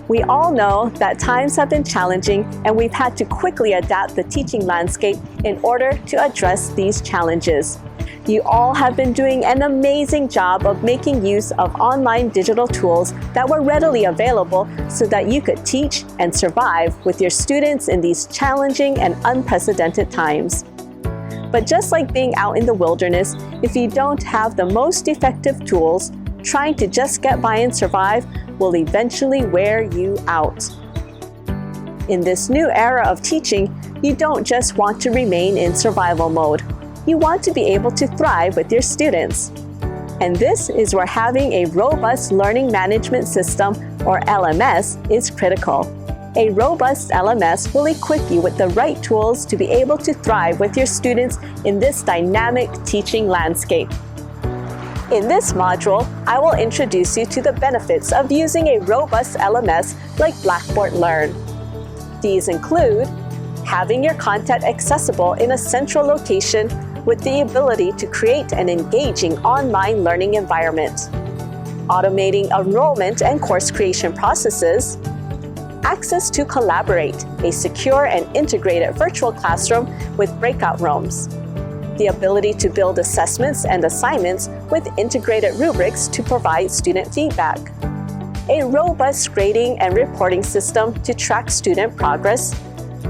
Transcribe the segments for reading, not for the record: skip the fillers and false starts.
We all know that times have been challenging and we've had to quickly adapt the teaching landscape in order to address these challenges. You all have been doing an amazing job of making use of online digital tools that were readily available so that you could teach and survive with your students in these challenging and unprecedented times. But just like being out in the wilderness, if you don't have the most effective tools, trying to just get by and survive will eventually wear you out. In this new era of teaching, you don't just want to remain in survival mode. You want to be able to thrive with your students. And this is where having a robust learning management system, or LMS, is critical. A robust LMS will equip you with the right tools to be able to thrive with your students in this dynamic teaching landscape. In this module, I will introduce you to the benefits of using a robust LMS like Blackboard Learn. These include having your content accessible in a central location with the ability to create an engaging online learning environment, automating enrollment and course creation processes, access to Collaborate, a secure and integrated virtual classroom with breakout rooms, the ability to build assessments and assignments with integrated rubrics to provide student feedback, a robust grading and reporting system to track student progress,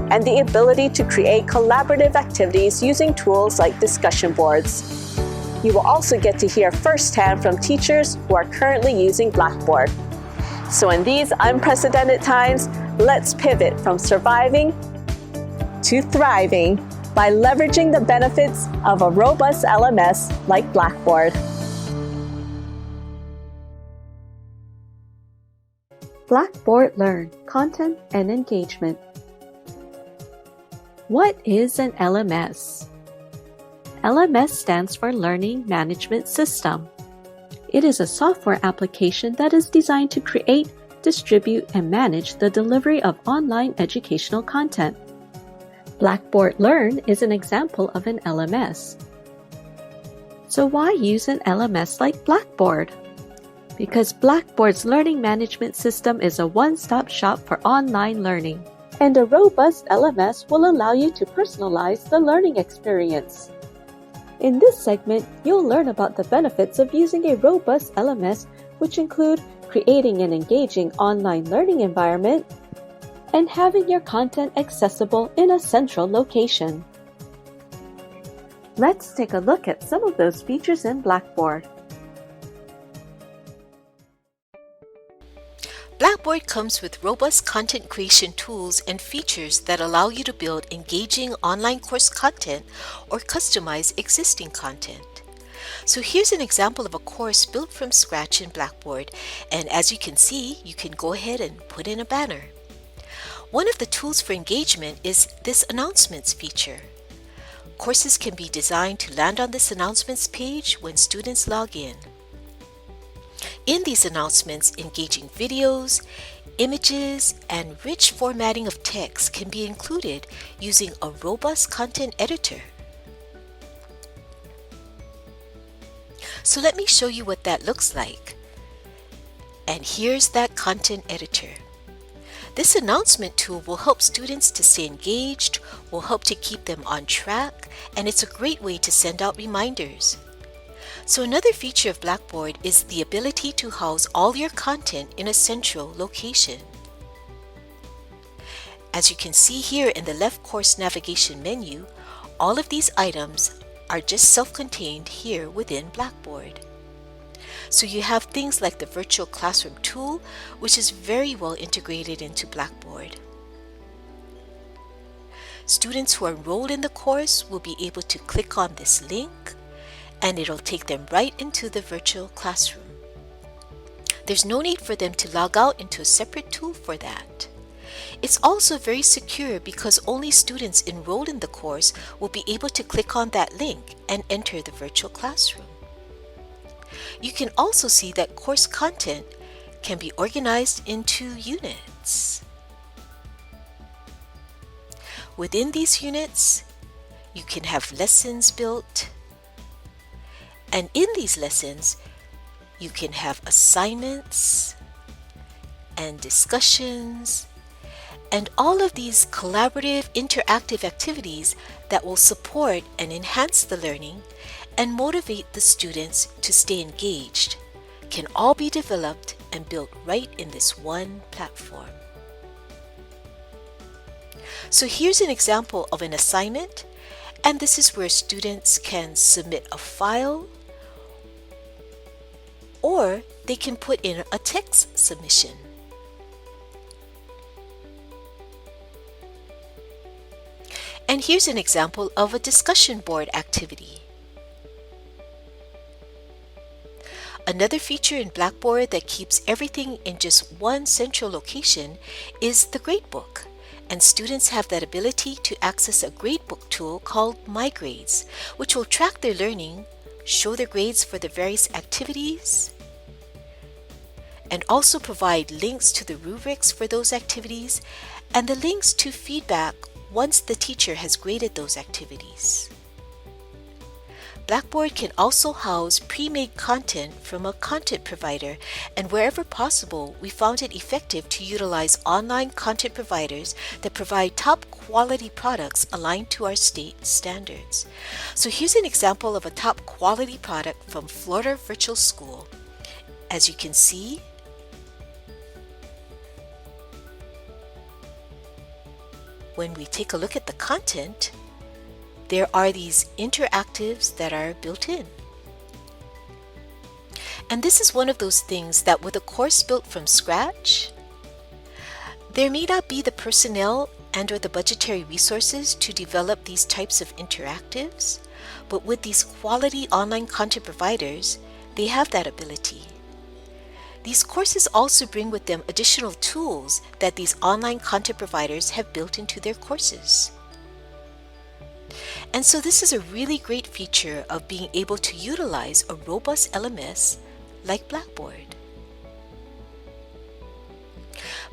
and the ability to create collaborative activities using tools like discussion boards. You will also get to hear firsthand from teachers who are currently using Blackboard. So in these unprecedented times, let's pivot from surviving to thriving by leveraging the benefits of a robust LMS like Blackboard. Blackboard Learn, Content and Engagement. What is an LMS? LMS stands for Learning Management System. It is a software application that is designed to create, distribute, and manage the delivery of online educational content. Blackboard Learn is an example of an LMS. So why use an LMS like Blackboard? Because Blackboard's learning management system is a one-stop shop for online learning. And a robust LMS will allow you to personalize the learning experience. In this segment, you'll learn about the benefits of using a robust LMS, which include creating an engaging online learning environment and having your content accessible in a central location. Let's take a look at some of those features in Blackboard. Blackboard comes with robust content creation tools and features that allow you to build engaging online course content or customize existing content. So here's an example of a course built from scratch in Blackboard, and as you can see, you can go ahead and put in a banner. One of the tools for engagement is this announcements feature. Courses can be designed to land on this announcements page when students log in. In these announcements, engaging videos, images, and rich formatting of text can be included using a robust content editor. So let me show you what that looks like. And here's that content editor. This announcement tool will help students to stay engaged, will help to keep them on track, and it's a great way to send out reminders. So another feature of Blackboard is the ability to house all your content in a central location. As you can see here in the left course navigation menu, all of these items are just self-contained here within Blackboard. So you have things like the virtual classroom tool, which is very well integrated into Blackboard. Students who are enrolled in the course will be able to click on this link, and it'll take them right into the virtual classroom. There's no need for them to log out into a separate tool for that. It's also very secure because only students enrolled in the course will be able to click on that link and enter the virtual classroom. You can also see that course content can be organized into units. Within these units, you can have lessons built, and in these lessons, you can have assignments, and discussions, and all of these collaborative, interactive activities that will support and enhance the learning and motivate the students to stay engaged can all be developed and built right in this one platform. So here's an example of an assignment, and this is where students can submit a file or they can put in a text submission. And here's an example of a discussion board activity. Another feature in Blackboard that keeps everything in just one central location is the gradebook. And students have that ability to access a gradebook tool called My Grades, which will track their learning, show their grades for the various activities, and also provide links to the rubrics for those activities and the links to feedback once the teacher has graded those activities. Blackboard can also house pre-made content from a content provider, and wherever possible, we found it effective to utilize online content providers that provide top quality products aligned to our state standards. So here's an example of a top quality product from Florida Virtual School. As you can see, when we take a look at the content, there are these interactives that are built in. And this is one of those things that with a course built from scratch, there may not be the personnel and or the budgetary resources to develop these types of interactives, but with these quality online content providers, they have that ability. These courses also bring with them additional tools that these online content providers have built into their courses. And so this is a really great feature of being able to utilize a robust LMS like Blackboard.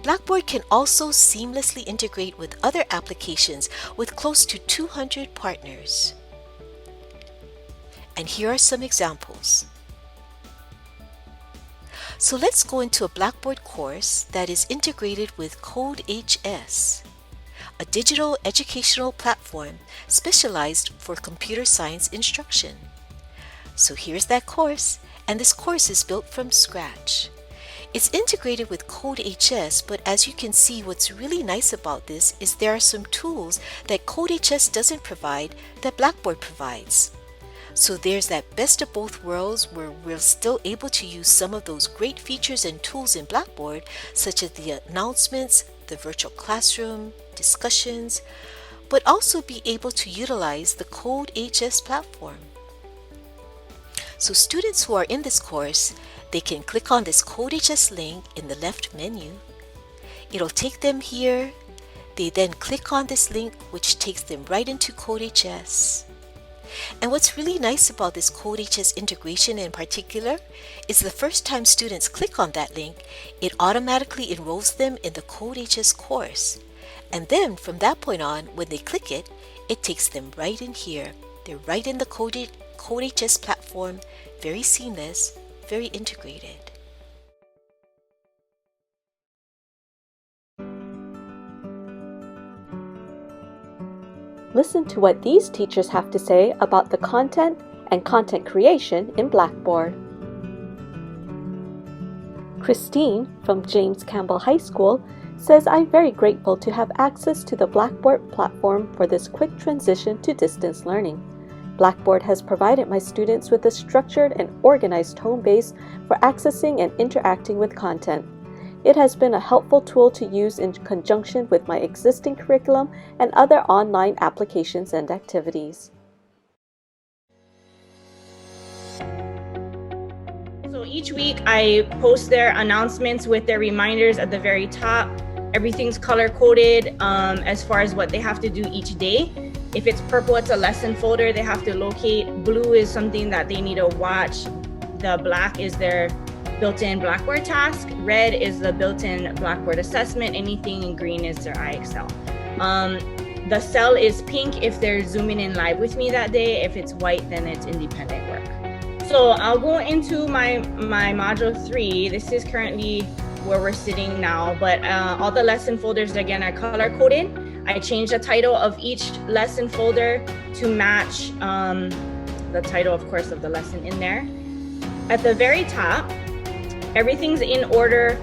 Blackboard can also seamlessly integrate with other applications with close to 200 partners. And here are some examples. So let's go into a Blackboard course that is integrated with CodeHS, a digital educational platform specialized for computer science instruction. So here's that course, and this course is built from scratch. It's integrated with CodeHS, but as you can see, what's really nice about this is there are some tools that CodeHS doesn't provide that Blackboard provides. So there's that best of both worlds where we're still able to use some of those great features and tools in Blackboard, such as the announcements, the virtual classroom, discussions, but also be able to utilize the CodeHS platform. So students who are in this course, they can click on this CodeHS link in the left menu. It'll take them here. They then click on this link, which takes them right into CodeHS. And what's really nice about this CodeHS integration in particular is the first time students click on that link, it automatically enrolls them in the CodeHS course. And then from that point on, when they click it, it takes them right in here. They're right in the CodeHS platform, very seamless, very integrated. Listen to what these teachers have to say about the content and content creation in Blackboard. Christine from James Campbell High School says, "I'm very grateful to have access to the Blackboard platform for this quick transition to distance learning. Blackboard has provided my students with a structured and organized home base for accessing and interacting with content. It has been a helpful tool to use in conjunction with my existing curriculum and other online applications and activities." So each week I post their announcements with their reminders at the very top. Everything's color coded as far as what they have to do each day. If it's purple, it's a lesson folder they have to locate. Blue is something that they need to watch. The black is their built-in Blackboard task. Red is the built-in Blackboard assessment. Anything in green is their iExcel. The cell is pink if they're zooming in live with me that day. If it's white, then it's independent work. So I'll go into my module 3. This is currently where we're sitting now, but all the lesson folders again are color coded. I changed the title of each lesson folder to match the title, of course, of the lesson in there. At the very top, everything's in order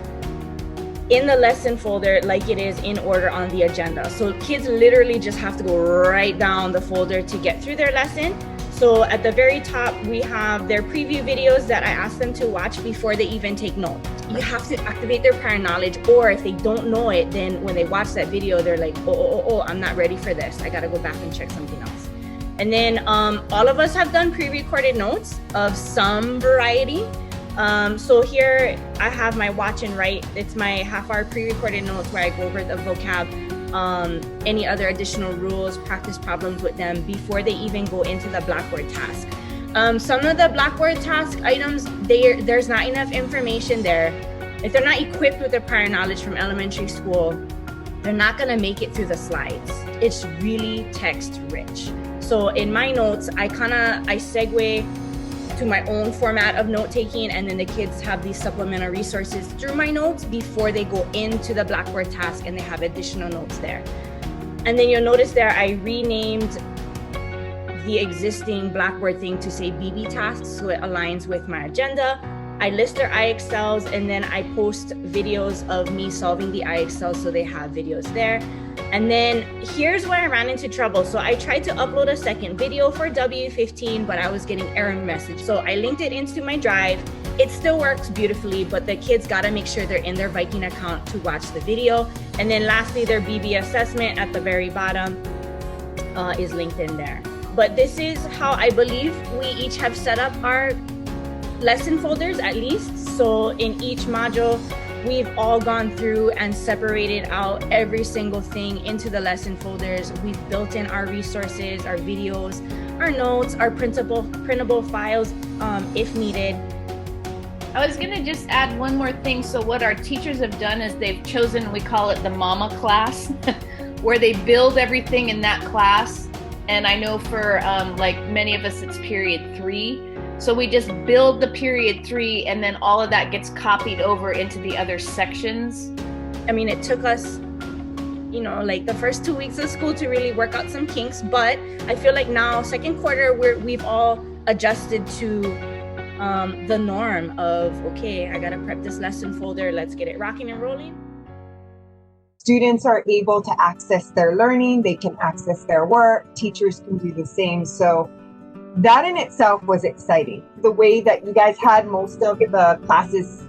in the lesson folder like it is in order on the agenda. So kids literally just have to go right down the folder to get through their lesson. So at the very top, we have their preview videos that I ask them to watch before they even take notes. You have to activate their prior knowledge, or if they don't know it, then when they watch that video, they're like, oh, I'm not ready for this. I gotta go back and check something else. And then all of us have done pre-recorded notes of some variety. So here I have my watch and write. It's my half-hour pre-recorded notes where I go over the vocab, any other additional rules, practice problems with them before they even go into the Blackboard task. Some of the Blackboard task items, there's not enough information there. If they're not equipped with the prior knowledge from elementary school, they're not gonna make it through the slides. It's really text rich. So in my notes, I segue to my own format of note-taking, and then the kids have these supplemental resources through my notes before they go into the Blackboard task, and they have additional notes there. And then you'll notice there I renamed the existing Blackboard thing to say BB tasks, so it aligns with my agenda. I list their IXLs, and then I post videos of me solving the IXL, so they have videos there. And then here's where I ran into trouble. So I tried to upload a second video for W15, but I was getting error message. So I linked it into my drive. It still works beautifully, but the kids gotta make sure they're in their Viking account to watch the video. And then lastly, their BB assessment at the very bottom is linked in there. But this is how I believe we each have set up our lesson folders at least. So in each module, we've all gone through and separated out every single thing into the lesson folders. We've built in our resources, our videos, our notes, our printable files if needed. I was gonna just add one more thing. So what our teachers have done is they've chosen, we call it the mama class, where they build everything in that class. And I know for like many of us, it's period 3. So we just build the period 3, and then all of that gets copied over into the other sections. I mean, it took us, like the first 2 weeks of school to really work out some kinks, but I feel like now, second quarter, we've all adjusted to the norm of, okay, I gotta prep this lesson folder, let's get it rocking and rolling. Students are able to access their learning, they can access their work, teachers can do the same. So that in itself was exciting. The way that you guys had most of the classes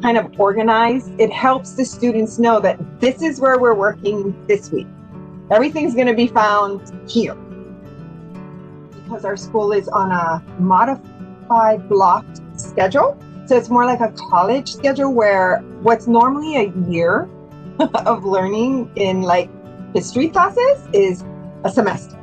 kind of organized, it helps the students know that this is where we're working this week. Everything's going to be found here. Because our school is on a modified blocked schedule. So it's more like a college schedule where what's normally a year of learning in like history classes is a semester.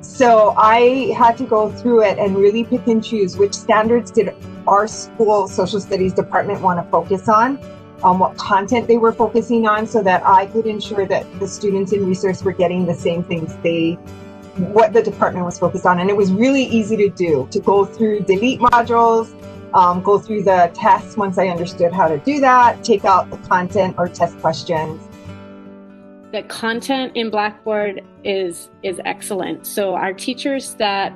So I had to go through it and really pick and choose which standards did our school social studies department want to focus on, what content they were focusing on, so that I could ensure that the students in resource were getting the same things what the department was focused on. And it was really easy to do, to go through delete modules, go through the tests once I understood how to do that, take out the content or test questions. The content in Blackboard is excellent. So our teachers that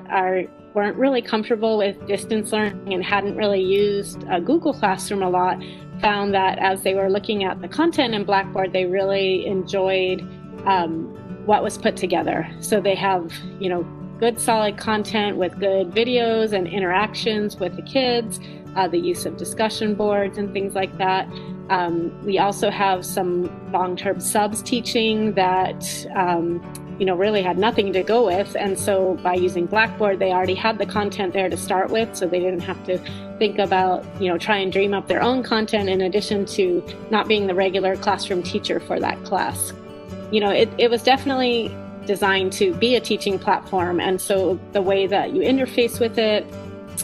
weren't really comfortable with distance learning and hadn't really used Google Classroom a lot found that as they were looking at the content in Blackboard, they really enjoyed what was put together. So they have, good solid content with good videos and interactions with the kids, the use of discussion boards and things like that. We also have some long-term subs teaching that, really had nothing to go with. And so by using Blackboard, they already had the content there to start with. So they didn't have to think about, try and dream up their own content in addition to not being the regular classroom teacher for that class. It was definitely designed to be a teaching platform. And so the way that you interface with it,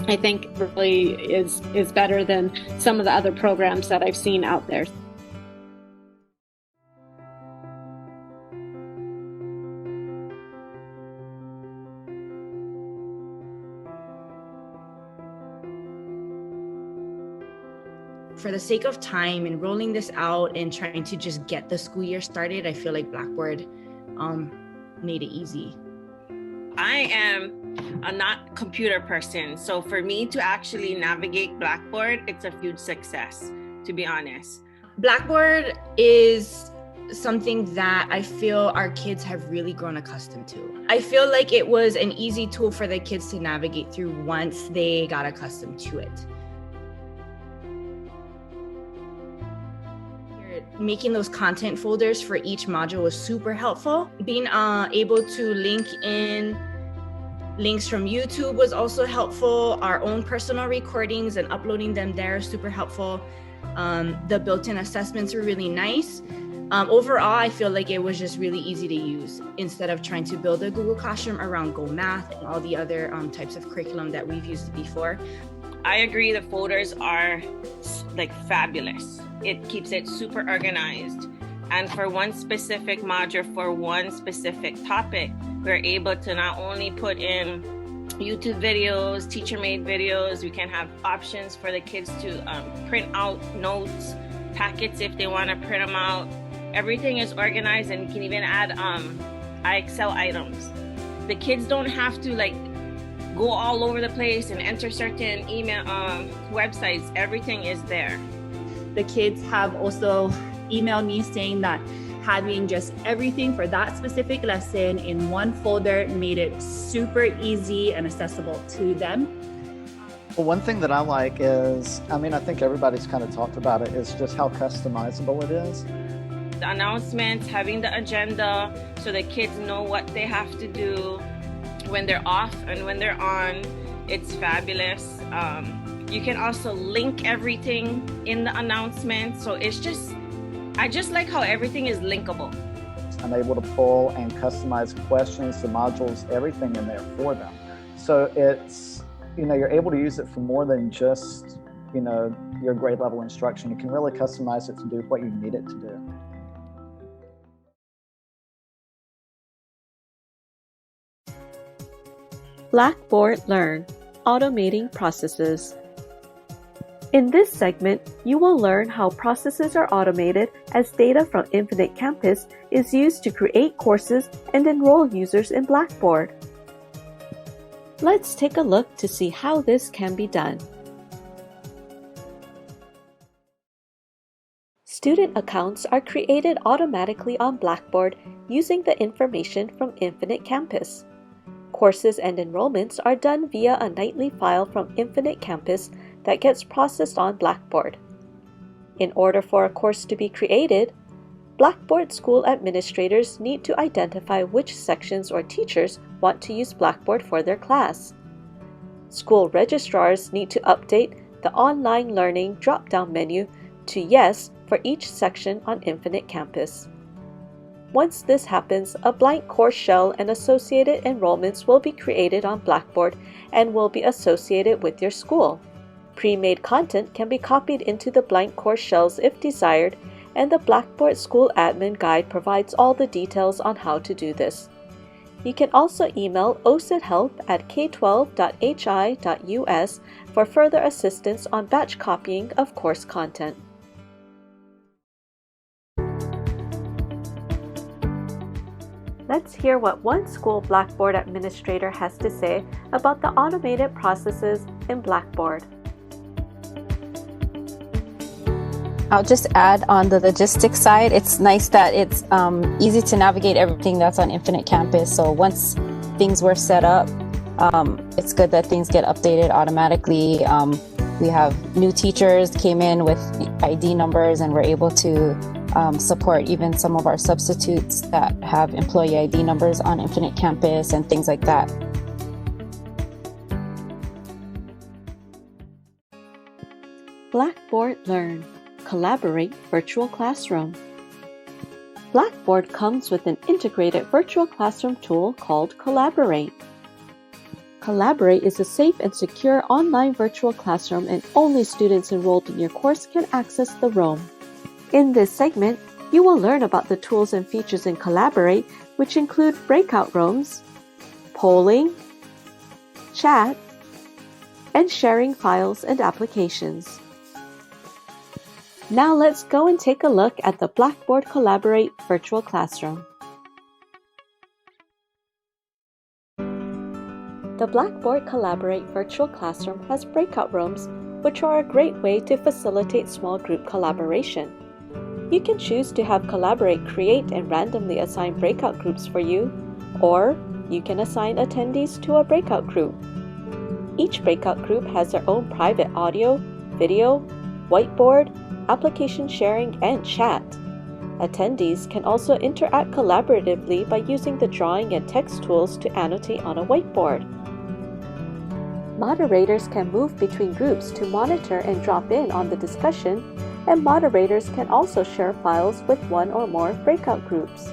I think really is better than some of the other programs that I've seen out there. for the sake of time and rolling this out and trying to just get the school year started, I feel like Blackboard made it easy. I am a not computer person, so for me to actually navigate Blackboard, it's a huge success, to be honest. Blackboard is something that I feel our kids have really grown accustomed to. I feel like it was an easy tool for the kids to navigate through once they got accustomed to it. Making those content folders for each module was super helpful. Being able to link in links from YouTube was also helpful. Our own personal recordings and uploading them there is super helpful. The built-in assessments were really nice. Overall, I feel like it was just really easy to use instead of trying to build a Google Classroom around Go Math and all the other types of curriculum that we've used before. I agree, the folders are like fabulous. It keeps it super organized. And for one specific module, for one specific topic, we're able to not only put in YouTube videos, teacher-made videos, we can have options for the kids to print out notes, packets if they want to print them out. Everything is organized, and you can even add Excel items. The kids don't have to like go all over the place and enter certain email websites. Everything is there. The kids have also emailed me saying that having just everything for that specific lesson in one folder made it super easy and accessible to them. Well, one thing that I like is, I think everybody's kind of talked about it, is just how customizable it is. The announcements, having the agenda so the kids know what they have to do when they're off and when they're on, it's fabulous. You can also link everything in the announcement. So I just like how everything is linkable. I'm able to pull and customize questions, the modules, everything in there for them. So it's, you're able to use it for more than just, your grade level instruction. You can really customize it to do what you need it to do. Blackboard Learn, Automating Processes. In this segment, you will learn how processes are automated as data from Infinite Campus is used to create courses and enroll users in Blackboard. Let's take a look to see how this can be done. Student accounts are created automatically on Blackboard using the information from Infinite Campus. Courses and enrollments are done via a nightly file from Infinite Campus that gets processed on Blackboard. In order for a course to be created, Blackboard school administrators need to identify which sections or teachers want to use Blackboard for their class. School registrars need to update the online learning drop-down menu to Yes for each section on Infinite Campus. Once this happens, a blank course shell and associated enrollments will be created on Blackboard and will be associated with your school. Pre-made content can be copied into the blank course shells if desired, and the Blackboard School Admin Guide provides all the details on how to do this. You can also email ocithelp@k12.hi.us for further assistance on batch copying of course content. Let's hear what one school Blackboard administrator has to say about the automated processes in Blackboard. I'll just add on the logistics side, it's nice that it's easy to navigate everything that's on Infinite Campus. So once things were set up, it's good that things get updated automatically. We have new teachers came in with ID numbers, and we're able to support even some of our substitutes that have employee ID numbers on Infinite Campus and things like that. Blackboard Learn, Collaborate Virtual Classroom. Blackboard comes with an integrated virtual classroom tool called Collaborate. Collaborate is a safe and secure online virtual classroom, and only students enrolled in your course can access the room. In this segment, you will learn about the tools and features in Collaborate, which include breakout rooms, polling, chat, and sharing files and applications. Now let's go and take a look at the Blackboard Collaborate virtual classroom. The Blackboard Collaborate virtual classroom has breakout rooms, which are a great way to facilitate small group collaboration. You can choose to have Collaborate create and randomly assign breakout groups for you, or you can assign attendees to a breakout group. Each breakout group has their own private audio, video, whiteboard, application sharing, and chat. Attendees can also interact collaboratively by using the drawing and text tools to annotate on a whiteboard. Moderators can move between groups to monitor and drop in on the discussion, and moderators can also share files with one or more breakout groups.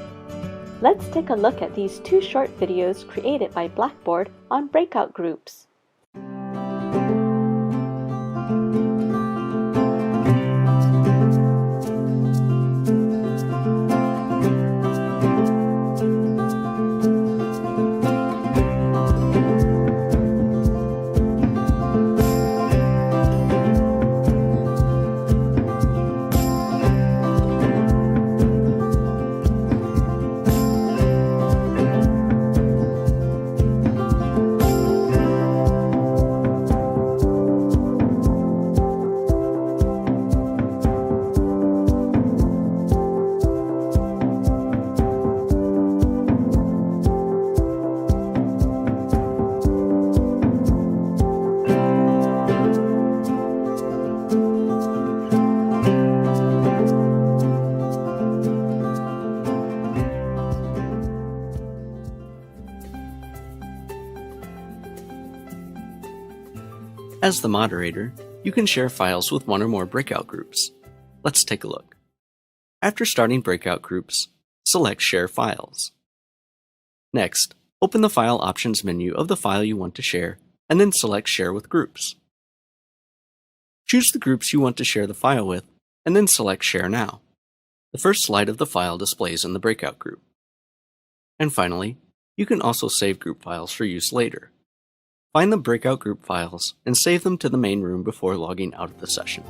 Let's take a look at these two short videos created by Blackboard on breakout groups. As the moderator, you can share files with one or more breakout groups. Let's take a look. After starting breakout groups, select Share Files. Next, open the File Options menu of the file you want to share, and then select Share with Groups. Choose the groups you want to share the file with, and then select Share Now. The first slide of the file displays in the breakout group. And finally, you can also save group files for use later. Find the breakout group files and save them to the main room before logging out of the session.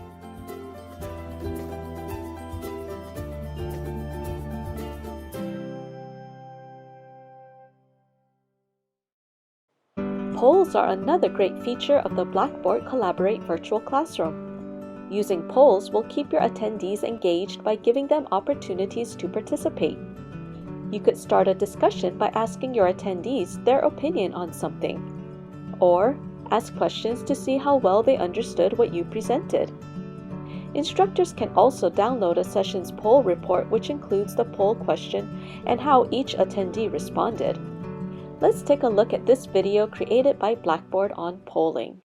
Polls are another great feature of the Blackboard Collaborate virtual classroom. Using polls will keep your attendees engaged by giving them opportunities to participate. You could start a discussion by asking your attendees their opinion on something, or ask questions to see how well they understood what you presented. Instructors can also download a session's poll report, which includes the poll question and how each attendee responded. Let's take a look at this video created by Blackboard on polling.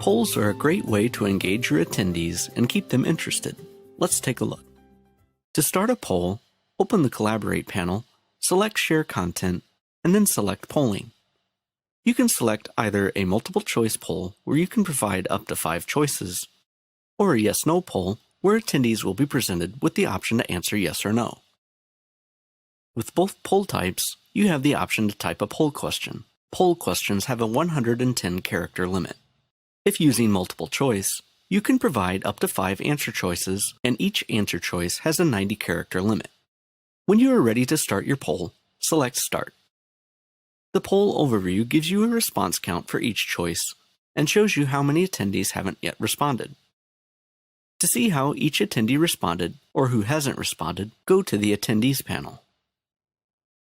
Polls are a great way to engage your attendees and keep them interested. Let's take a look. To start a poll, open the Collaborate panel, select Share Content, and then select Polling. You can select either a multiple choice poll where you can provide up to 5 choices, or a yes/no poll where attendees will be presented with the option to answer yes or no. With both poll types, you have the option to type a poll question. Poll questions have a 110-character limit. If using multiple choice, you can provide up to 5 answer choices, and each answer choice has a 90-character limit. When you are ready to start your poll, select Start. The poll overview gives you a response count for each choice and shows you how many attendees haven't yet responded. To see how each attendee responded or who hasn't responded, go to the Attendees panel.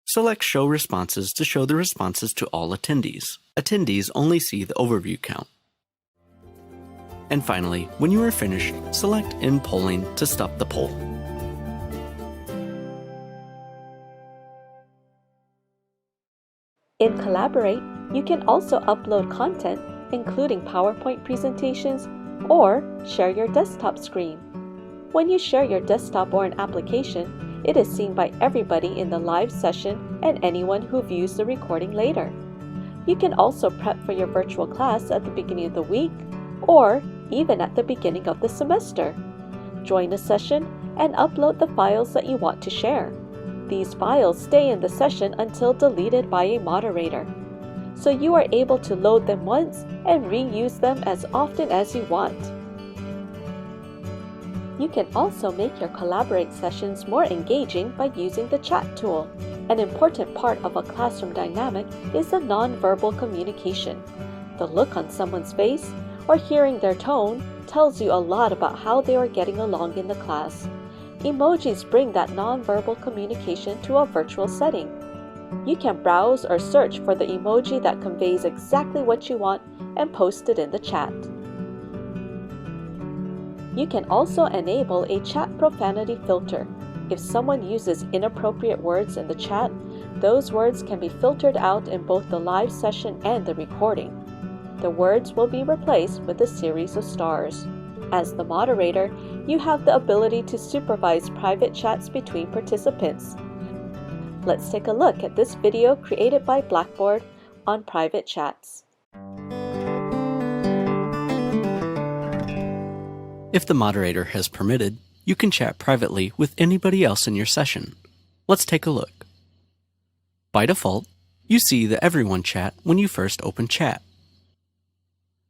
Select Show Responses to show the responses to all attendees. Attendees only see the overview count. And finally, when you are finished, select End Polling to stop the poll. In Collaborate, you can also upload content, including PowerPoint presentations, or share your desktop screen. When you share your desktop or an application, it is seen by everybody in the live session and anyone who views the recording later. You can also prep for your virtual class at the beginning of the week, or even at the beginning of the semester. Join a session and upload the files that you want to share. These files stay in the session until deleted by a moderator. so you are able to load them once and reuse them as often as you want. You can also make your Collaborate sessions more engaging by using the chat tool. An important part of a classroom dynamic is the nonverbal communication. The look on someone's face or hearing their tone tells you a lot about how they are getting along in the class. Emojis bring that nonverbal communication to a virtual setting. You can browse or search for the emoji that conveys exactly what you want and post it in the chat. You can also enable a chat profanity filter. If someone uses inappropriate words in the chat, those words can be filtered out in both the live session and the recording. The words will be replaced with a series of stars. As the moderator, you have the ability to supervise private chats between participants. Let's take a look at this video created by Blackboard on private chats. If the moderator has permitted, you can chat privately with anybody else in your session. Let's take a look. By default, you see the Everyone chat when you first open chat.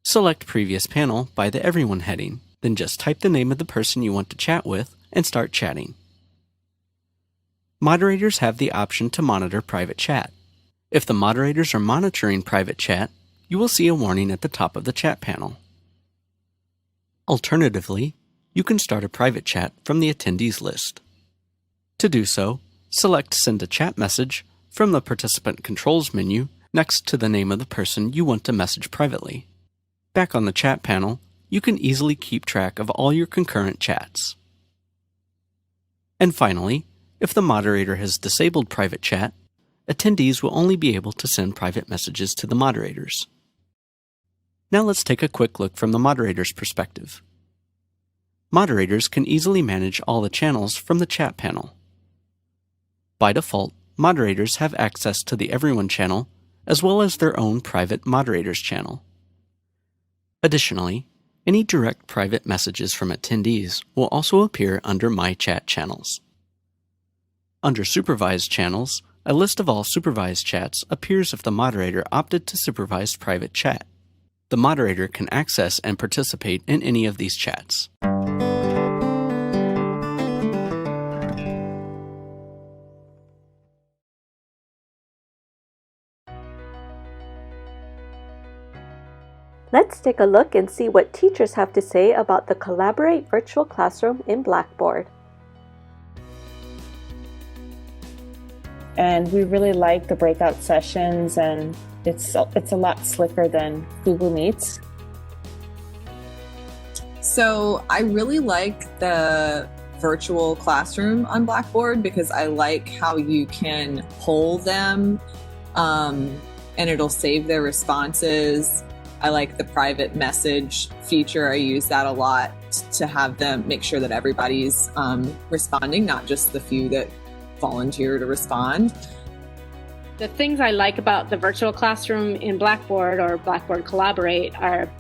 Select Previous Panel by the Everyone heading, then just type the name of the person you want to chat with and start chatting. Moderators have the option to monitor private chat. If the moderators are monitoring private chat, you will see a warning at the top of the chat panel. Alternatively, you can start a private chat from the attendees list. To do so, select Send a Chat Message from the Participant Controls menu next to the name of the person you want to message privately. Back on the chat panel, you can easily keep track of all your concurrent chats. And finally, if the moderator has disabled private chat, attendees will only be able to send private messages to the moderators. Now let's take a quick look from the moderator's perspective. Moderators can easily manage all the channels from the chat panel. By default, moderators have access to the Everyone channel as well as their own private moderators channel. Additionally, any direct private messages from attendees will also appear under My Chat channels. Under Supervised channels, a list of all supervised chats appears if the moderator opted to supervise private chat. The moderator can access and participate in any of these chats. Let's take a look and see what teachers have to say about the Collaborate virtual classroom in Blackboard. And we really like the breakout sessions, and it's a lot slicker than Google Meets. So I really like the virtual classroom on Blackboard because I like how you can poll them and it'll save their responses. I like the private message feature. I use that a lot to have them make sure that everybody's responding, not just the few that volunteer to respond. The things I like about the virtual classroom in Blackboard or Blackboard Collaborate are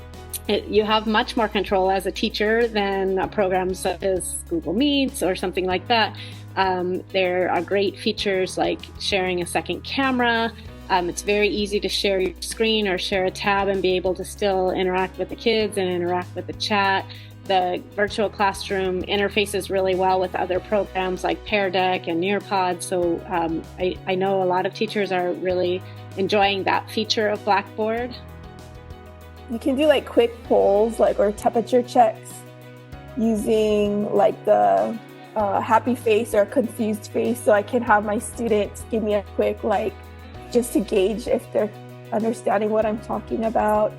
you have much more control as a teacher than programs such as Google Meets or something like that. There are great features like sharing a second camera. It's very easy to share your screen or share a tab and be able to still interact with the kids and interact with the chat. The virtual classroom interfaces really well with other programs like Pear Deck and Nearpod, so I know a lot of teachers are really enjoying that feature of Blackboard. You can do like quick polls or temperature checks using like the happy face or confused face, so I can have my students give me a quick just to gauge if they're understanding what I'm talking about.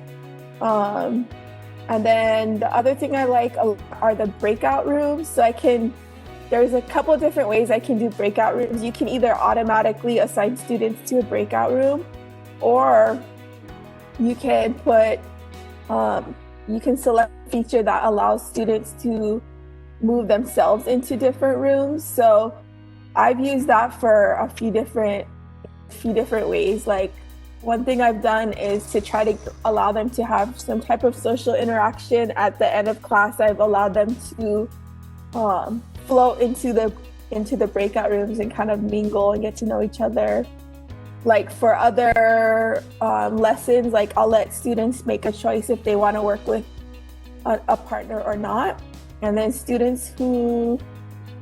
And then the other thing I like are the breakout rooms. So there's a couple of different ways I can do breakout rooms. You can either automatically assign students to a breakout room, or you can you can select a feature that allows students to move themselves into different rooms. So I've used that for a few different ways. Like, one thing I've done is to try to allow them to have some type of social interaction at the end of class. I've allowed them to float into the breakout rooms and kind of mingle and get to know each other. Like for other lessons, like I'll let students make a choice if they want to work with a partner or not. And then students who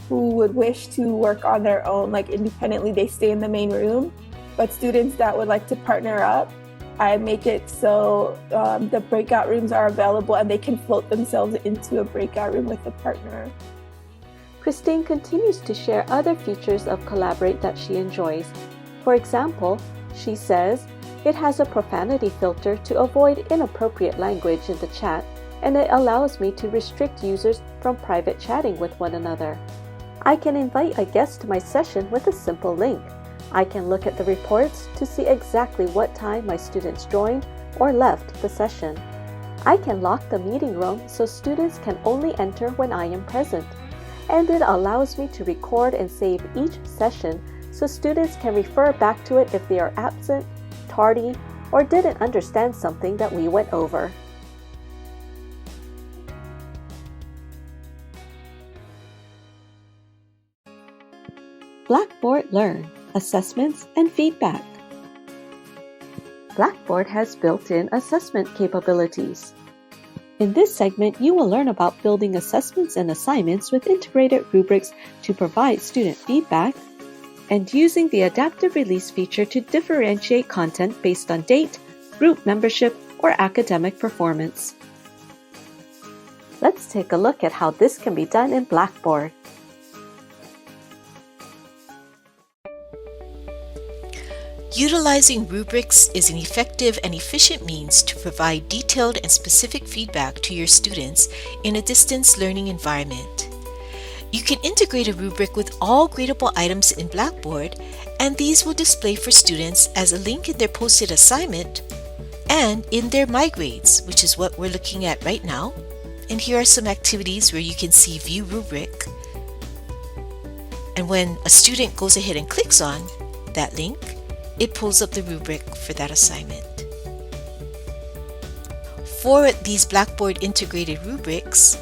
would wish to work on their own, like independently, they stay in the main room. But students that would like to partner up, I make it so the breakout rooms are available and they can float themselves into a breakout room with a partner. Christine continues to share other features of Collaborate that she enjoys. For example, she says, it has a profanity filter to avoid inappropriate language in the chat, and it allows me to restrict users from private chatting with one another. I can invite a guest to my session with a simple link. I can look at the reports to see exactly what time my students joined or left the session. I can lock the meeting room so students can only enter when I am present. And it allows me to record and save each session so students can refer back to it if they are absent, tardy, or didn't understand something that we went over. Blackboard Learn, Assessments and Feedback. Blackboard has built-in assessment capabilities. In this segment, you will learn about building assessments and assignments with integrated rubrics to provide student feedback, and using the adaptive release feature to differentiate content based on date, group membership, or academic performance. Let's take a look at how this can be done in Blackboard. Utilizing rubrics is an effective and efficient means to provide detailed and specific feedback to your students in a distance learning environment. You can integrate a rubric with all gradable items in Blackboard, and these will display for students as a link in their posted assignment and in their My Grades, which is what we're looking at right now. And here are some activities where you can see View Rubric. And when a student goes ahead and clicks on that link, it pulls up the rubric for that assignment. For these Blackboard integrated rubrics,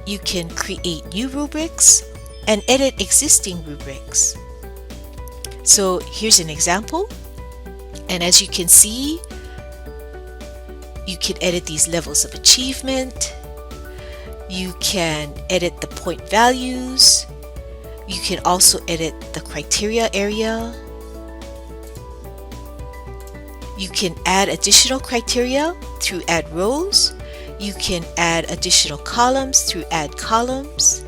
you can create new rubrics and edit existing rubrics. So here's an example, and as you can see, you can edit these levels of achievement, you can edit the point values, you can also edit the criteria area. You can add additional criteria through Add Rows. You can add additional columns through Add Columns.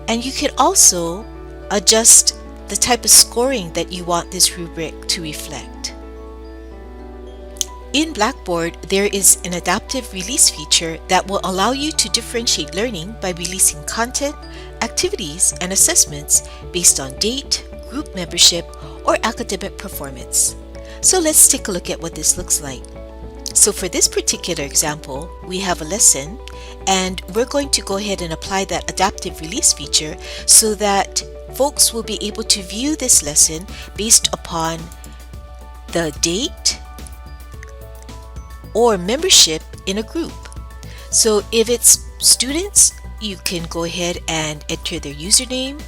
And you can also adjust the type of scoring that you want this rubric to reflect. In Blackboard, there is an adaptive release feature that will allow you to differentiate learning by releasing content, activities, and assessments based on date, group membership, or academic performance. So let's take a look at what this looks like. So for this particular example, we have a lesson, and we're going to go ahead and apply that adaptive release feature so that folks will be able to view this lesson based upon the date or membership in a group. So if it's students, you can go ahead and enter their username,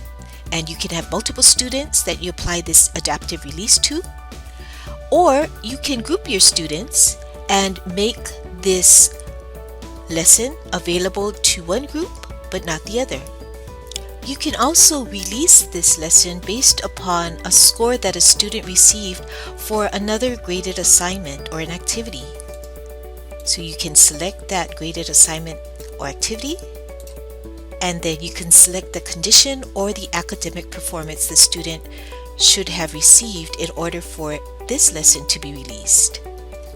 and you can have multiple students that you apply this adaptive release to. Or you can group your students and make this lesson available to one group but not the other. You can also release this lesson based upon a score that a student received for another graded assignment or an activity. So you can select that graded assignment or activity, and then you can select the condition or the academic performance the student should have received in order for this lesson to be released.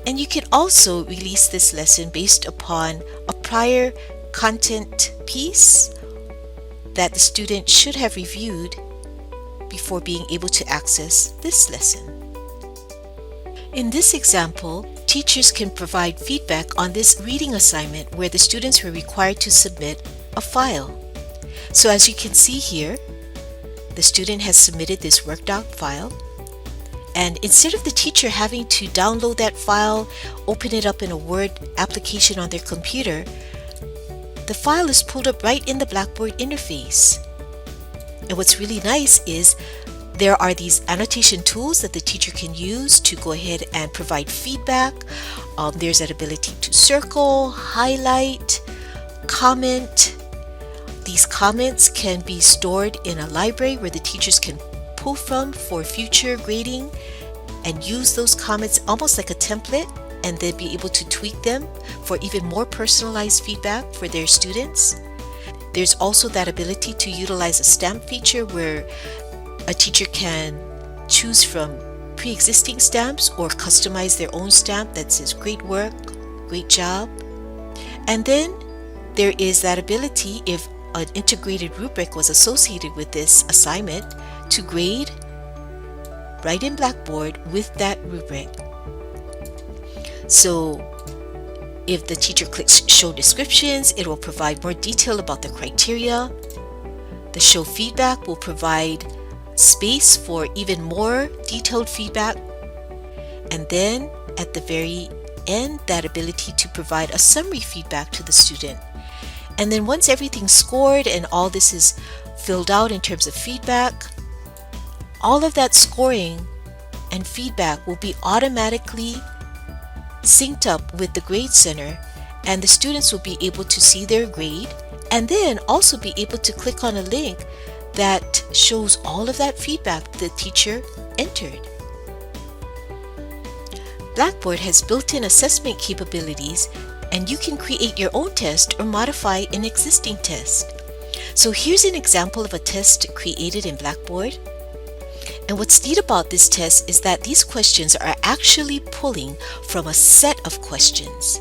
And you can also release this lesson based upon a prior content piece that the student should have reviewed before being able to access this lesson. In this example, teachers can provide feedback on this reading assignment where the students were required to submit a file. So as you can see here, the student has submitted this Word doc file, and instead of the teacher having to download that file, open it up in a Word application on their computer, the file is pulled up right in the Blackboard interface. And what's really nice is There are these annotation tools that the teacher can use to go ahead and provide feedback. There's that ability to circle, highlight, comment. These comments can be stored in a library where the teachers can pull from for future grading and use those comments almost like a template, and then be able to tweak them for even more personalized feedback for their students. There's also that ability to utilize a stamp feature where a teacher can choose from pre-existing stamps or customize their own stamp that says great work, great job. And then there is that ability, if an integrated rubric was associated with this assignment, to grade right in Blackboard with that rubric. So if the teacher clicks Show Descriptions, it will provide more detail about the criteria. The Show Feedback will provide space for even more detailed feedback. And then at the very end, that ability to provide a summary feedback to the student. And then once everything's scored and all this is filled out in terms of feedback, all of that scoring and feedback will be automatically synced up with the Grade Center, and the students will be able to see their grade and then also be able to click on a link that shows all of that feedback the teacher entered. Blackboard has built-in assessment capabilities, and you can create your own test or modify an existing test. So here's an example of a test created in Blackboard. And what's neat about this test is that these questions are actually pulling from a set of questions.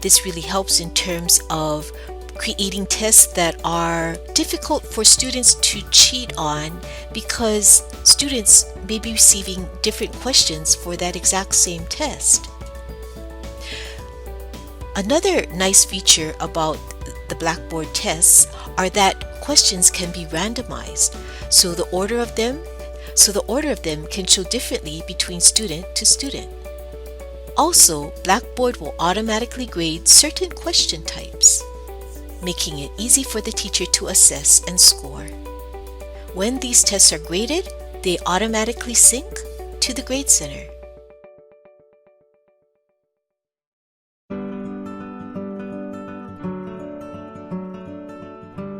This really helps in terms of creating tests that are difficult for students to cheat on, because students may be receiving different questions for that exact same test. Another nice feature about the Blackboard tests are that questions can be randomized, so the order of them can show differently between student to student. Also, Blackboard will automatically grade certain question types, making it easy for the teacher to assess and score. When these tests are graded, they automatically sync to the Grade Center.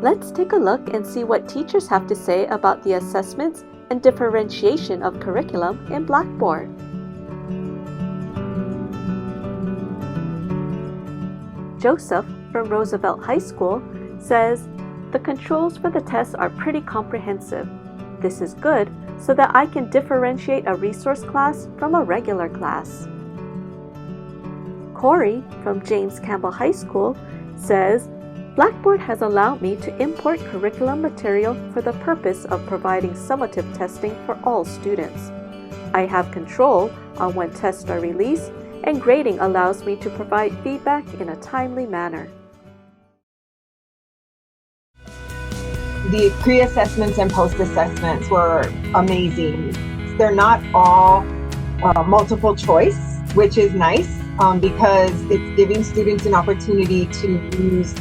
Let's take a look and see what teachers have to say about the assessments and differentiation of curriculum in Blackboard. Joseph from Roosevelt High School says, "The controls for the tests are pretty comprehensive. This is good so that I can differentiate a resource class from a regular class." Corey from James Campbell High School says, "Blackboard has allowed me to import curriculum material for the purpose of providing summative testing for all students. I have control on when tests are released, and grading allows me to provide feedback in a timely manner." The pre-assessments and post-assessments were amazing. They're not all multiple choice, which is nice because it's giving students an opportunity to use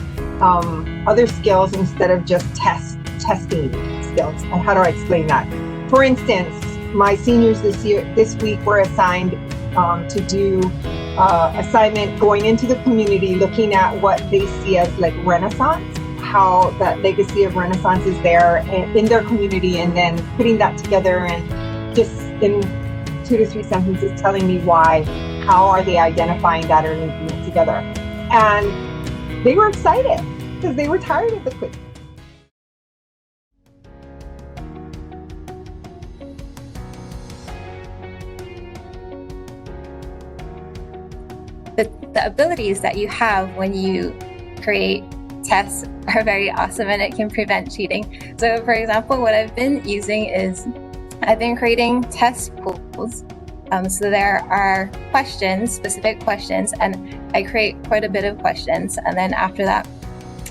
other skills instead of just testing skills. And how do I explain that? For instance, my seniors this week were assigned to do assignment going into the community, looking at what they see as like Renaissance, how that legacy of Renaissance is there in their community, and then putting that together and just in 2 to 3 sentences telling me why, how are they identifying that or linking it together. And they were excited because they were tired of the quiz. The abilities that you have when you create tests are very awesome, and it can prevent cheating. So for example, what I've been using is I've been creating test pools. So there are questions, specific questions, and I create quite a bit of questions. And then after that,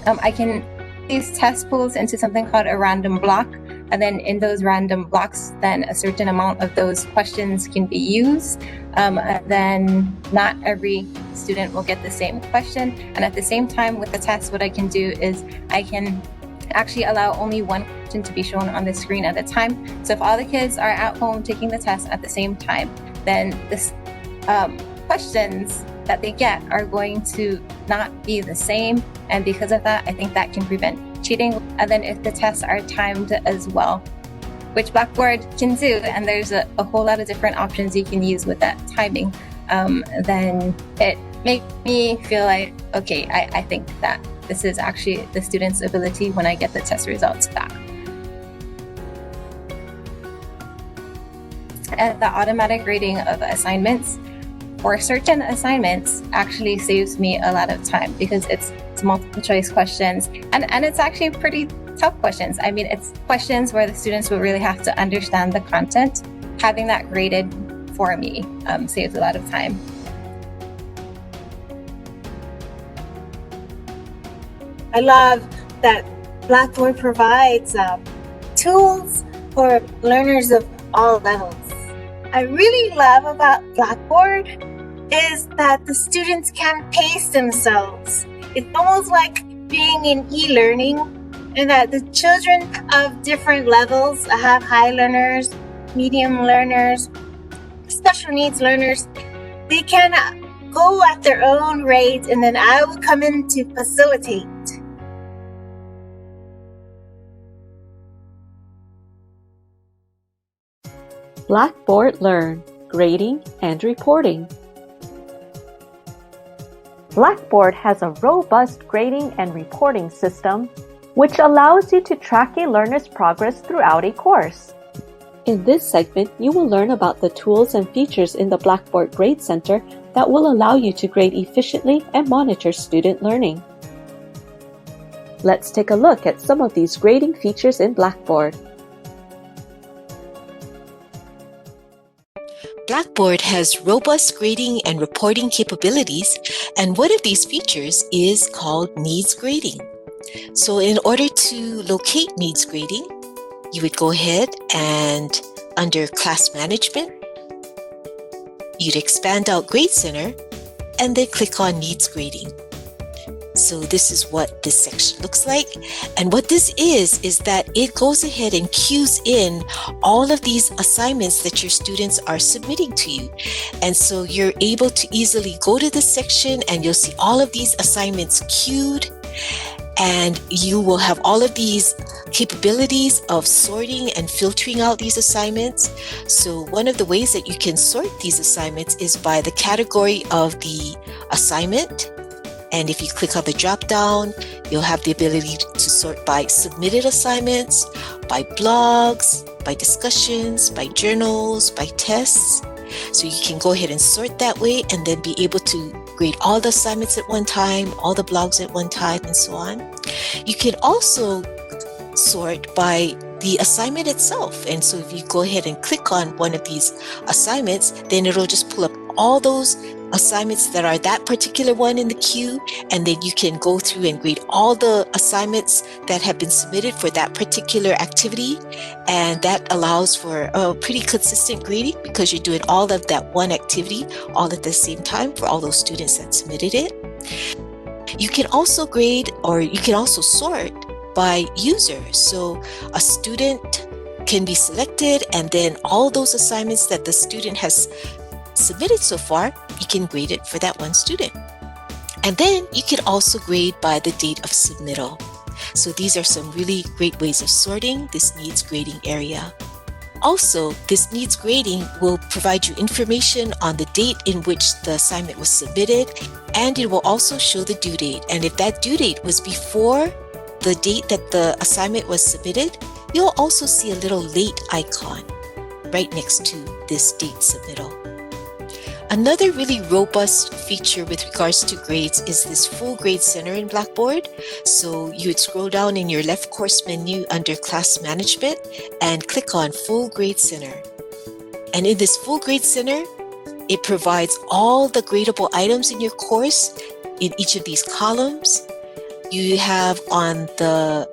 I can these test pools into something called a random block. And then in those random blocks, then a certain amount of those questions can be used. Then not every student will get the same question. And at the same time with the test, what I can do is I can actually allow only one question to be shown on the screen at a time. So if all the kids are at home taking the test at the same time, then the questions that they get are going to not be the same. And because of that, I think that can prevent cheating. And then if the tests are timed as well, which Blackboard can do, and there's a whole lot of different options you can use with that timing, then it makes me feel like, okay, I think that this is actually the student's ability when I get the test results back. And the automatic grading of assignments for certain assignments actually saves me a lot of time because it's multiple choice questions, and it's actually pretty tough questions. I mean, it's questions where the students will really have to understand the content. Having that graded for me saves a lot of time. I love that Blackboard provides tools for learners of all levels. I really love about Blackboard is that the students can pace themselves. It's almost like being in e-learning, and that the children of different levels, have high learners, medium learners, special needs learners, they can go at their own rate, and then I will come in to facilitate. Blackboard Learn, Grading and Reporting. Blackboard has a robust grading and reporting system which allows you to track a learner's progress throughout a course. In this segment, you will learn about the tools and features in the Blackboard Grade Center that will allow you to grade efficiently and monitor student learning. Let's take a look at some of these grading features in Blackboard. Blackboard has robust grading and reporting capabilities, and one of these features is called needs grading. So in order to locate needs grading, you would go ahead and under Class Management, you'd expand out Grade Center and then click on Needs Grading. So this is what this section looks like. And what this is that it goes ahead and queues in all of these assignments that your students are submitting to you. And so you're able to easily go to this section and you'll see all of these assignments queued, and you will have all of these capabilities of sorting and filtering out these assignments. So one of the ways that you can sort these assignments is by the category of the assignment. And if you click on the drop down, you'll have the ability to sort by submitted assignments, by blogs, by discussions, by journals, by tests. So you can go ahead and sort that way and then be able to grade all the assignments at one time, all the blogs at one time, and so on. You can also sort by the assignment itself. And so if you go ahead and click on one of these assignments, then it'll just pull up all those assignments that are that particular one in the queue, and then you can go through and grade all the assignments that have been submitted for that particular activity, and that allows for a pretty consistent grading because you're doing all of that one activity all at the same time for all those students that submitted it. You can also grade, or you can also sort by user. So a student can be selected, and then all those assignments that the student has submitted so far, you can grade it for that one student. And then you can also grade by the date of submittal. So these are some really great ways of sorting this needs grading area. Also, this needs grading will provide you information on the date in which the assignment was submitted, and it will also show the due date. And if that due date was before the date that the assignment was submitted, you'll also see a little late icon right next to this date submittal. Another really robust feature with regards to grades is this full grade center in Blackboard. So you would scroll down in your left course menu under Class Management and click on Full Grade Center. And in this Full Grade Center, it provides all the gradable items in your course in each of these columns. You have on the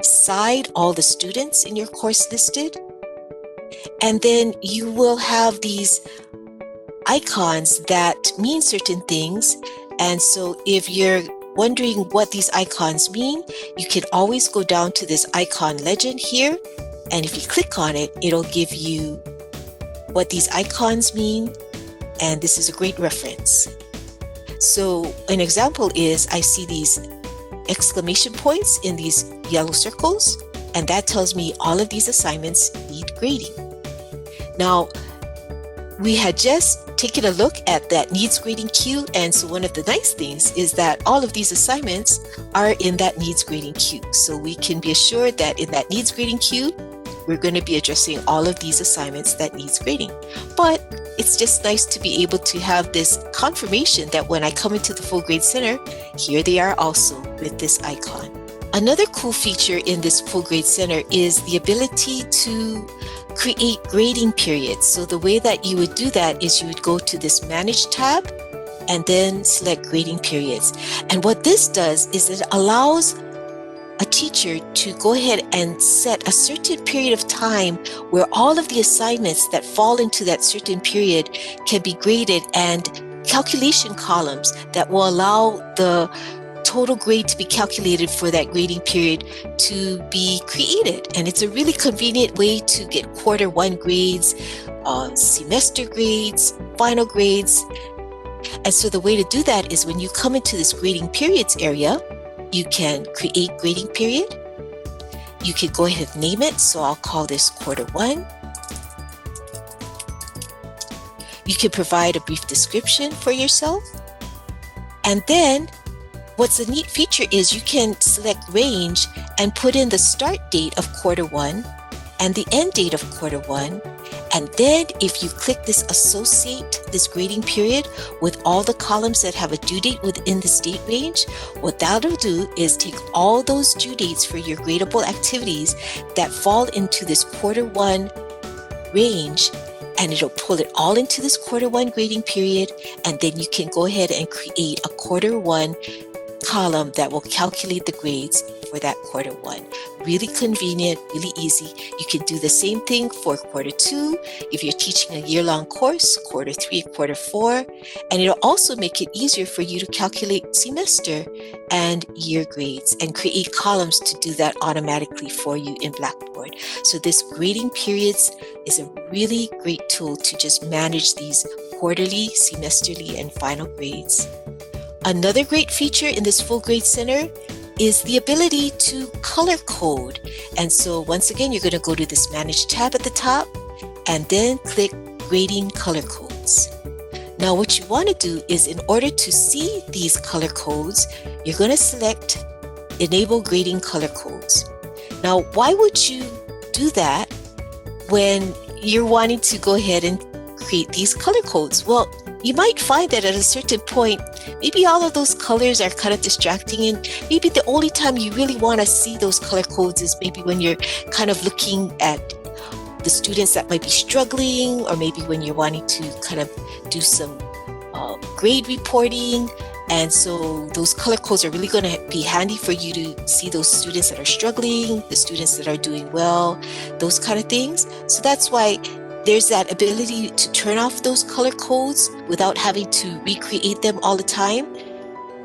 side all the students in your course listed. And then you will have these icons that mean certain things. And so if you're wondering what these icons mean, you can always go down to this icon legend here, and if you click on it, it'll give you what these icons mean, and this is a great reference. So an example is I see these exclamation points in these yellow circles, and that tells me all of these assignments need grading. Now, we had just taken a look at that needs grading queue, and so one of the nice things is that all of these assignments are in that needs grading queue. So we can be assured that in that needs grading queue, we're going to be addressing all of these assignments that needs grading. But it's just nice to be able to have this confirmation that when I come into the Full Grade Center, here they are also with this icon. Another cool feature in this Full Grade Center is the ability to create grading periods. So the way that you would do that is you would go to this Manage tab and then select grading periods. And what this does is it allows a teacher to go ahead and set a certain period of time where all of the assignments that fall into that certain period can be graded, and calculation columns that will allow the total grade to be calculated for that grading period to be created. And it's a really convenient way to get quarter one grades, semester grades, final grades. And so the way to do that is when you come into this grading periods area, you can create grading period. You can go ahead and name it. So I'll call this quarter one. You can provide a brief description for yourself. And then what's a neat feature is you can select range and put in the start date of quarter one and the end date of quarter one. And then if you click this associate this grading period with all the columns that have a due date within this date range, what that'll do is take all those due dates for your gradable activities that fall into this quarter one range, and it'll pull it all into this quarter one grading period. And then you can go ahead and create a quarter one column that will calculate the grades for that quarter one. Really convenient, really easy. You can do the same thing for quarter two if you're teaching a year-long course, quarter three, quarter four, and it'll also make it easier for you to calculate semester and year grades and create columns to do that automatically for you in Blackboard. So this grading periods is a really great tool to just manage these quarterly, semesterly, and final grades. Another great feature in this Full Grade Center is the ability to color code. And so once again, you're going to go to this Manage tab at the top and then click Grading Color Codes. Now what you want to do is, in order to see these color codes, you're going to select Enable Grading Color Codes. Now, why would you do that when you're wanting to go ahead and create these color codes? Well, you might find that at a certain point, maybe all of those colors are kind of distracting, and maybe the only time you really want to see those color codes is maybe when you're kind of looking at the students that might be struggling, or maybe when you're wanting to kind of do some grade reporting. And so those color codes are really going to be handy for you to see those students that are struggling, the students that are doing well, those kind of things. So that's why there's that ability to turn off those color codes without having to recreate them all the time.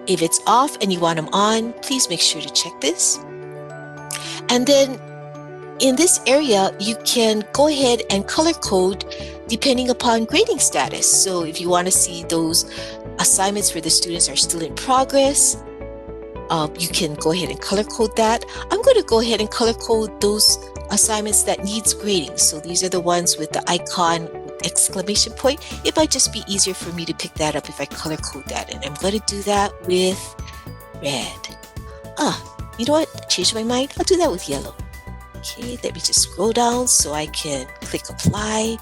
If it's off and you want them on, please make sure to check this. And then in this area, you can go ahead and color code depending upon grading status. So if you want to see those assignments where the students are still in progress, you can go ahead and color code that. I'm going to go ahead and color code those assignments that needs grading. So these are the ones with the icon exclamation point. It might just be easier for me to pick that up if I color code that. And I'm going to do that with red. You know what? Changed my mind. I'll do that with yellow. Okay, let me just scroll down so I can click apply.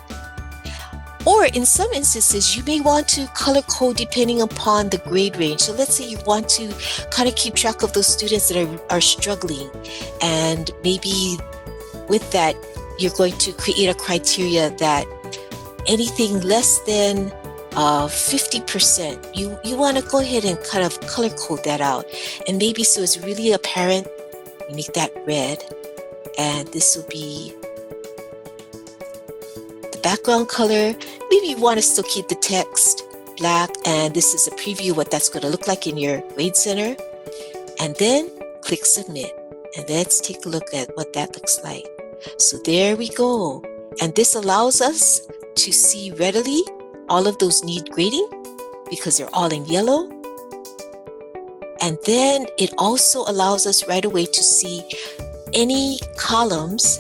Or in some instances, you may want to color code depending upon the grade range. So let's say you want to kind of keep track of those students that are struggling, and maybe with that, you're going to create a criteria that anything less than 50%, you want to go ahead and kind of color code that out. And maybe so it's really apparent, you make that red, and this will be the background color. Maybe you want to still keep the text black, and this is a preview of what that's going to look like in your grade center. and then click submit. And let's take a look at what that looks like. So there we go. And this allows us to see readily all of those need grading because they're all in yellow. And then it also allows us right away to see any columns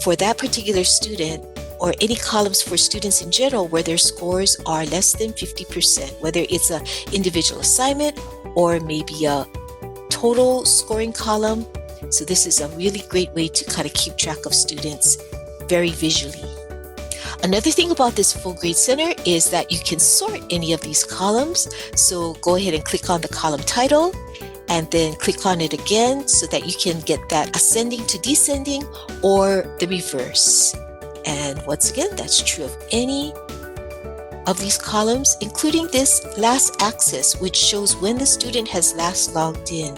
for that particular student or any columns for students in general where their scores are less than 50%, whether it's an individual assignment or maybe a total scoring column. So this is a really great way to kind of keep track of students very visually. Another thing about this Full Grade Center is that you can sort any of these columns. So go ahead and click on the column title and then click on it again so that you can get that ascending to descending or the reverse. And once again, that's true of any of these columns, including this last axis, which shows when the student has last logged in.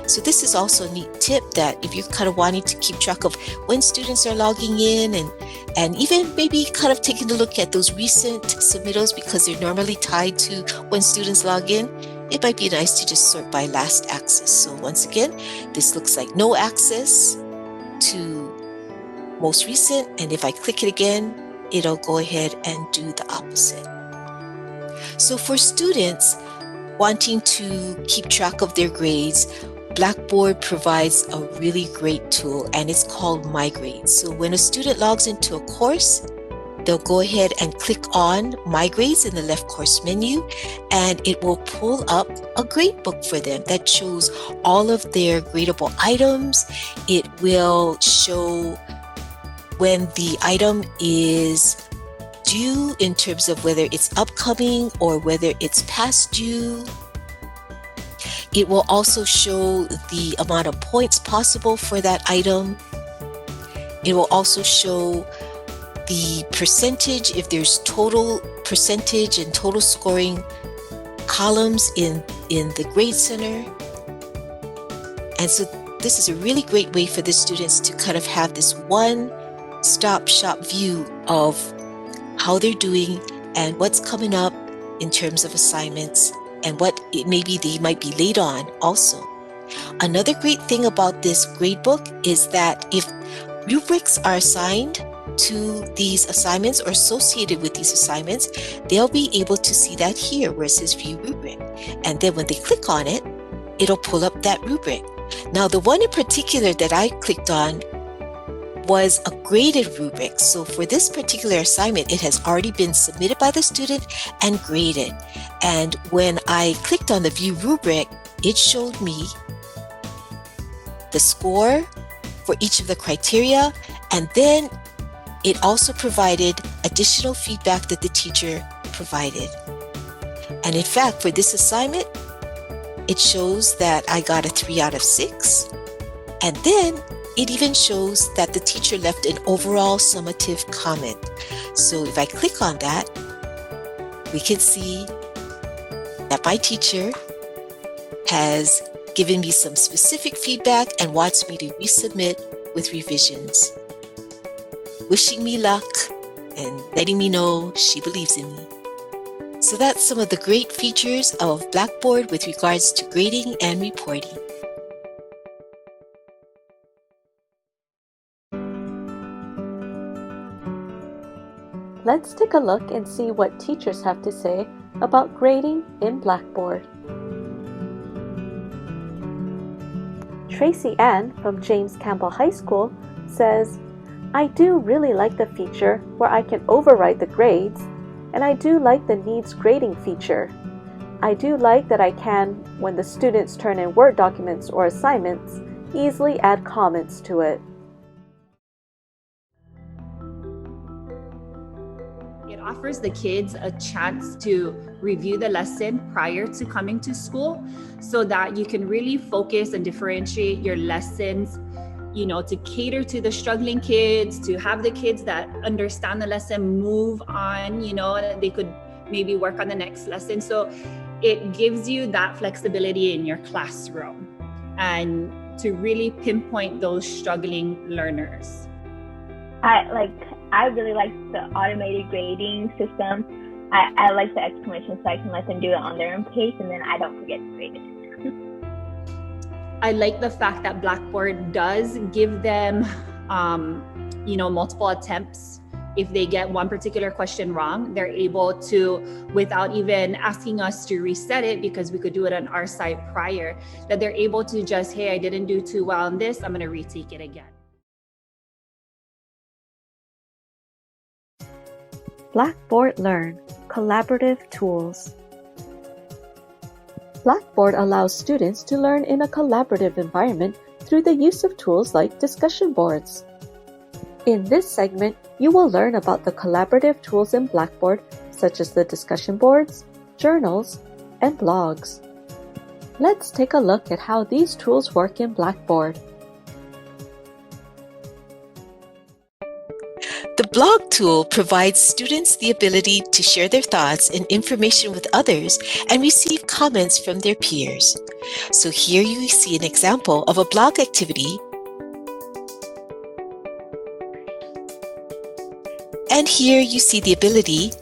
So this is also a neat tip that if you're kind of wanting to keep track of when students are logging in and even maybe kind of taking a look at those recent submittals because they're normally tied to when students log in, it might be nice to just sort by last access. So once again, this looks like no access to most recent. And if I click it again, it'll go ahead and do the opposite. So for students wanting to keep track of their grades, Blackboard provides a really great tool and it's called My Grades. So when a student logs into a course, they'll go ahead and click on My Grades in the left course menu and it will pull up a grade book for them that shows all of their gradable items. It will show when the item is due in terms of whether it's upcoming or whether it's past due. It will also show the amount of points possible for that item. It will also show the percentage, if there's total percentage and total scoring columns in the Grade Center. And so this is a really great way for the students to kind of have this one-stop shop view of how they're doing and what's coming up in terms of assignments and what maybe they might be late on also. Another great thing about this gradebook is that if rubrics are assigned to these assignments or associated with these assignments, they'll be able to see that here where it says View Rubric. And then when they click on it, it'll pull up that rubric. Now the one in particular that I clicked on was a graded rubric. So for this particular assignment, it has already been submitted by the student and graded. And when I clicked on the View Rubric, it showed me the score for each of the criteria, and then it also provided additional feedback that the teacher provided. And in fact, for this assignment, it shows that I got a 3 out of 6. And then it even shows that the teacher left an overall summative comment. So if I click on that, we can see that my teacher has given me some specific feedback and wants me to resubmit with revisions, wishing me luck and letting me know she believes in me. So that's some of the great features of Blackboard with regards to grading and reporting. Let's take a look and see what teachers have to say about grading in Blackboard. Tracy Ann from James Campbell High School says, I do really like the feature where I can overwrite the grades, and I do like the needs grading feature. I do like that I can, when the students turn in Word documents or assignments, easily add comments to it. It offers the kids a chance to review the lesson prior to coming to school so that you can really focus and differentiate your lessons, you know, to cater to the struggling kids, to have the kids that understand the lesson move on, you know, they could maybe work on the next lesson. So it gives you that flexibility in your classroom and to really pinpoint those struggling learners. I really like the automated grading system. I like the exclamation so I can let them do it on their own pace and then I don't forget to grade it. I like the fact that Blackboard does give them, multiple attempts. If they get one particular question wrong, they're able to, without even asking us to reset it, because we could do it on our side prior, that they're able to just, hey, I didn't do too well on this, I'm going to retake it again. Blackboard Learn Collaborative Tools. Blackboard allows students to learn in a collaborative environment through the use of tools like discussion boards. In this segment, you will learn about the collaborative tools in Blackboard, such as the discussion boards, journals, and blogs. Let's take a look at how these tools work in Blackboard. The blog tool provides students the ability to share their thoughts and information with others and receive comments from their peers. So here you see an example of a blog activity, and here you see the ability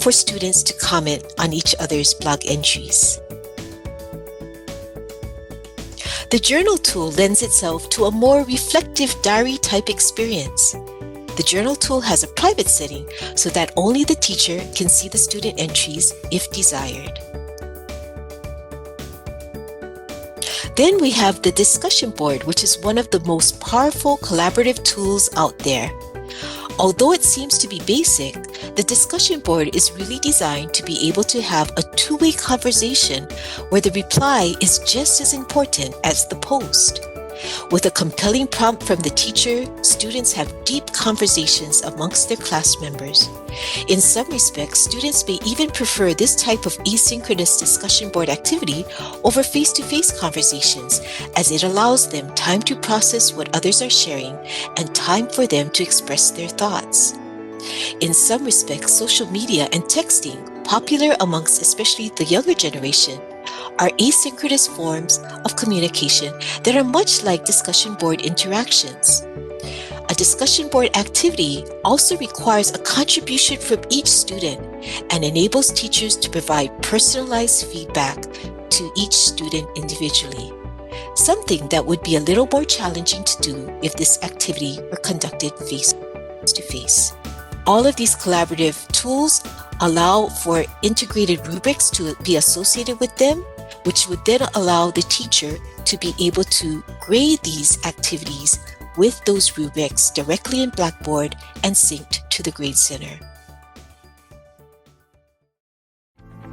for students to comment on each other's blog entries. The journal tool lends itself to a more reflective diary-type experience. The journal tool has a private setting so that only the teacher can see the student entries if desired. Then we have the discussion board, which is one of the most powerful collaborative tools out there. Although it seems to be basic, the discussion board is really designed to be able to have a two-way conversation where the reply is just as important as the post. With a compelling prompt from the teacher, students have deep conversations amongst their class members. In some respects, students may even prefer this type of asynchronous discussion board activity over face-to-face conversations, as it allows them time to process what others are sharing and time for them to express their thoughts. In some respects, social media and texting, popular amongst especially the younger generation, are asynchronous forms of communication that are much like discussion board interactions. A discussion board activity also requires a contribution from each student and enables teachers to provide personalized feedback to each student individually, something that would be a little more challenging to do if this activity were conducted face-to-face. All of these collaborative tools allow for integrated rubrics to be associated with them, which would then allow the teacher to be able to grade these activities with those rubrics directly in Blackboard and synced to the Grade Center.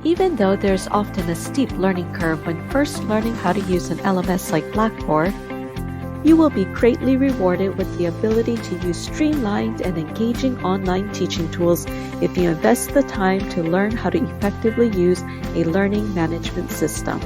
Even though there's often a steep learning curve when first learning how to use an LMS like Blackboard, you will be greatly rewarded with the ability to use streamlined and engaging online teaching tools if you invest the time to learn how to effectively use a learning management system.